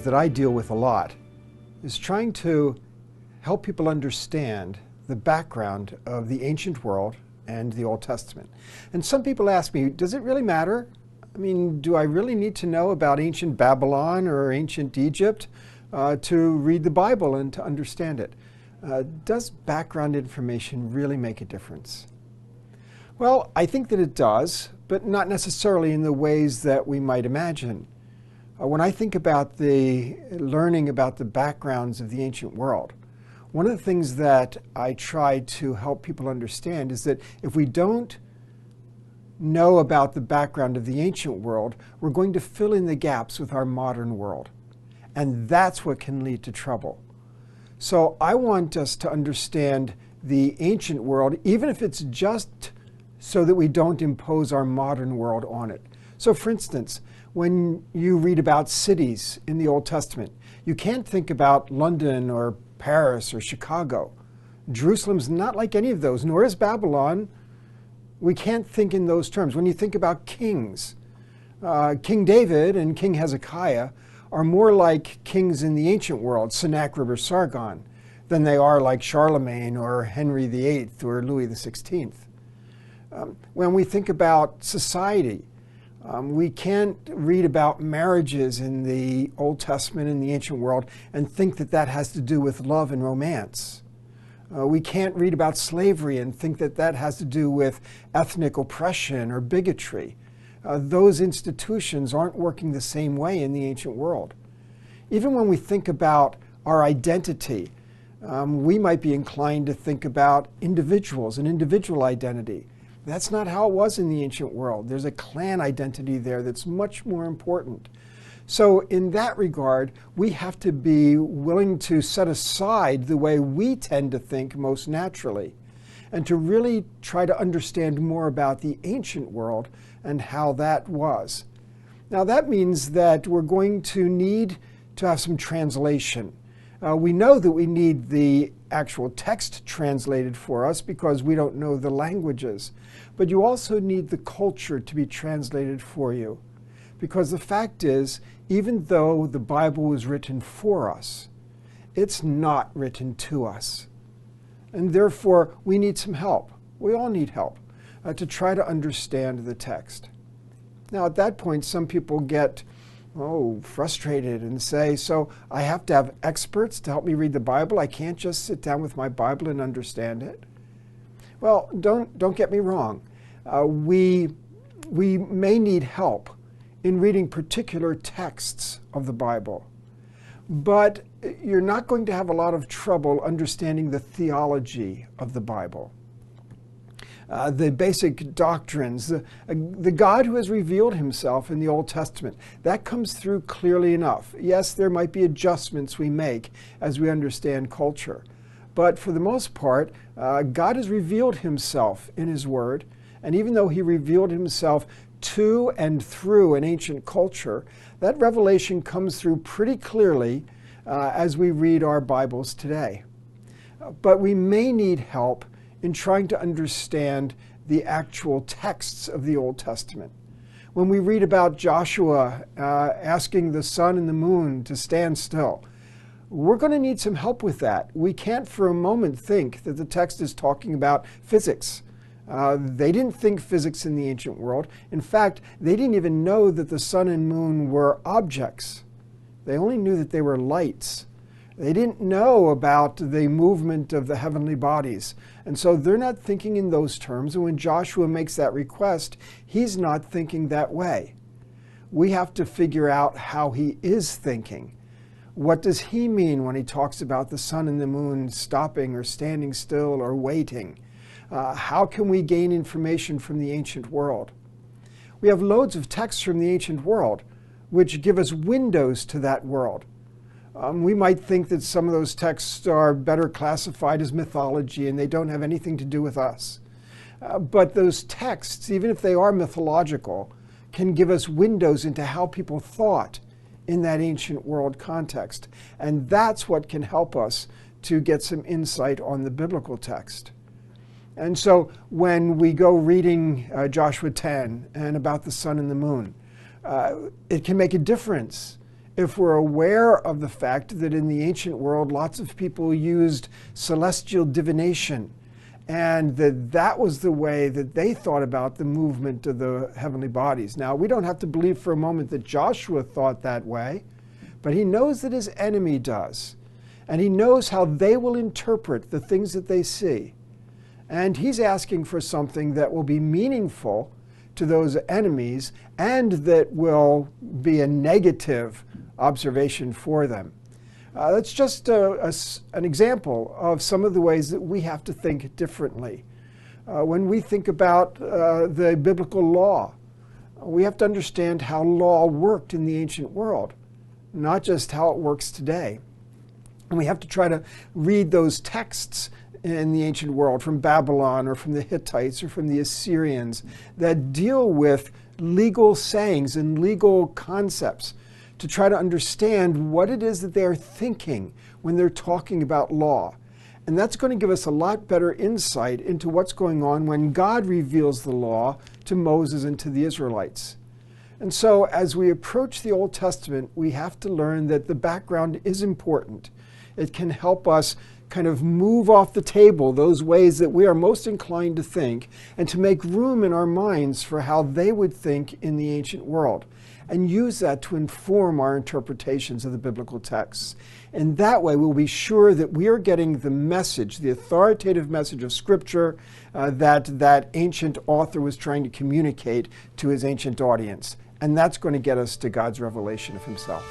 that I deal with a lot is trying to help people understand the background of the ancient world and the Old Testament. And some people ask me, does it really matter? I mean, do I really need to know about ancient Babylon or ancient Egypt to read the Bible and to understand it? Does background information really make a difference? Well, I think that it does, but not necessarily in the ways that we might imagine. When I think about learning about the backgrounds of the ancient world, one of the things that I try to help people understand is that if we don't know about the background of the ancient world, we're going to fill in the gaps with our modern world. And that's what can lead to trouble. So I want us to understand the ancient world, even if it's just so that we don't impose our modern world on it. So for instance, when you read about cities in the Old Testament, you can't think about London or Paris or Chicago. Jerusalem's not like any of those, nor is Babylon. We can't think in those terms. When you think about kings, King David and King Hezekiah are more like kings in the ancient world, Sennacherib or Sargon, than they are like Charlemagne or Henry VIII or Louis XVI. When we think about society, we can't read about marriages in the Old Testament and the ancient world and think that that has to do with love and romance. We can't read about slavery and think that that has to do with ethnic oppression or bigotry. Those institutions aren't working the same way in the ancient world. Even when we think about our identity, we might be inclined to think about individuals and individual identity. That's not how it was in the ancient world. There's a clan identity there that's much more important. So in that regard, we have to be willing to set aside the way we tend to think most naturally and to really try to understand more about the ancient world and how that was. Now that means that we're going to need to have some translation. We know that we need the actual text translated for us because we don't know the languages. But you also need the culture to be translated for you. Because the fact is, even though the Bible was written for us, it's not written to us. And therefore, we need some help. We all need help to try to understand the text. Now, at that point, some people get frustrated and say, so I have to have experts to help me read the Bible? I can't just sit down with my Bible and understand it? Well, don't get me wrong. We may need help in reading particular texts of the Bible, but you're not going to have a lot of trouble understanding the theology of the Bible. The basic doctrines, the God who has revealed himself in the Old Testament, that comes through clearly enough. Yes, there might be adjustments we make as we understand culture, but for the most part, God has revealed himself in his word, and even though he revealed himself to and through an ancient culture, that revelation comes through pretty clearly as we read our Bibles today. But we may need help in trying to understand the actual texts of the Old Testament. When we read about Joshua asking the sun and the moon to stand still, we're going to need some help with that. We can't for a moment think that the text is talking about physics. They didn't think physics in the ancient world. In fact, they didn't even know that the sun and moon were objects. They only knew that they were lights. They didn't know about the movement of the heavenly bodies. And so they're not thinking in those terms. And when Joshua makes that request, he's not thinking that way. We have to figure out how he is thinking. What does he mean when he talks about the sun and the moon stopping or standing still or waiting? How can we gain information from the ancient world? We have loads of texts from the ancient world which give us windows to that world. We might think that some of those texts are better classified as mythology and they don't have anything to do with us. But those texts, even if they are mythological, can give us windows into how people thought in that ancient world context. And that's what can help us to get some insight on the biblical text. And so when we go reading Joshua 10 and about the sun and the moon, it can make a difference if we're aware of the fact that in the ancient world, lots of people used celestial divination, and that was the way that they thought about the movement of the heavenly bodies. Now, we don't have to believe for a moment that Joshua thought that way, but he knows that his enemy does. And he knows how they will interpret the things that they see. And he's asking for something that will be meaningful to those enemies and that will be a negative observation for them. That's just an example of some of the ways that we have to think differently. When we think about the biblical law, we have to understand how law worked in the ancient world, not just how it works today. And we have to try to read those texts in the ancient world from Babylon or from the Hittites or from the Assyrians that deal with legal sayings and legal concepts to try to understand what it is that they're thinking when they're talking about law. And that's going to give us a lot better insight into what's going on when God reveals the law to Moses and to the Israelites. And so as we approach the Old Testament, we have to learn that the background is important. It can help us kind of move off the table those ways that we are most inclined to think and to make room in our minds for how they would think in the ancient world and use that to inform our interpretations of the biblical texts. And that way we'll be sure that we are getting the message, the authoritative message of Scripture that ancient author was trying to communicate to his ancient audience. And that's going to get us to God's revelation of himself.